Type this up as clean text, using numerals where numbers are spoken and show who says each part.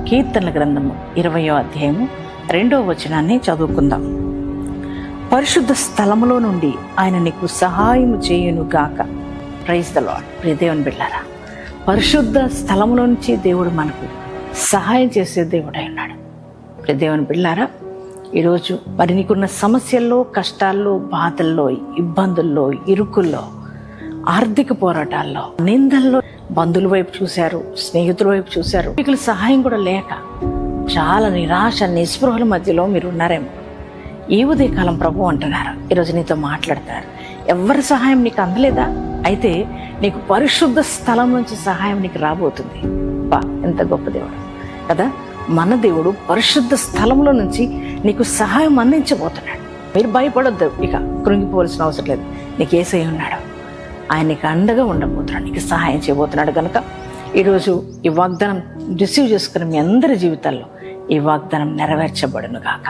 Speaker 1: కీర్తనల గ్రంథము 20వ అధ్యాయము 2వ వచనాన్ని చదువుకుందాం. పరిశుద్ధ స్థలములో నుండి ఆయన నీకు సహాయము చేయును గాక. Praise the lord. ప్రియ దేవుని బిడ్డలారా, పరిశుద్ధ స్థలములో నుంచి దేవుడు మనకు సహాయం చేసే దేవుడై ఉన్నాడు. ప్రియ దేవుని బిడ్డలారా, ఈరోజు మరి నీకున్న సమస్యల్లో, కష్టాల్లో, బాధల్లో, ఇబ్బందుల్లో, ఇరుకుల్లో, ఆర్థిక పోరాటాల్లో, నిందల్లో బంధువుల వైపు చూశారు, స్నేహితుల వైపు చూశారు, మీకు సహాయం కూడా లేక చాలా నిరాశ, నిస్పృహల మధ్యలో మీరు ఉన్నారేమో. ఈ ఉదయకాలం ప్రభు అంటున్నారు, ఈరోజు నీతో మాట్లాడుతున్నారు. ఎవరి సహాయం నీకు అందలేదా? అయితే నీకు పరిశుద్ధ స్థలం నుంచి సహాయం నీకు రాబోతుంది. ఎంత గొప్ప దేవుడు కదా! మన దేవుడు పరిశుద్ధ స్థలంలో నుంచి నీకు సహాయం అందించబోతున్నాడు. మీరు భయపడొద్దు, ఇక కృంగిపోవలసిన అవసరం లేదు. నీకు యేసయ్య ఉన్నాడు, ఆయన నీకు అండగా ఉండబోతున్నాడు, నీకు సహాయం చేయబోతున్నాడు. కనుక ఈరోజు ఈ వాగ్దానం రిసీవ్ చేసుకుని మీ అందరి జీవితాల్లో ఈ వాగ్దానం నెరవేర్చబడును గాక.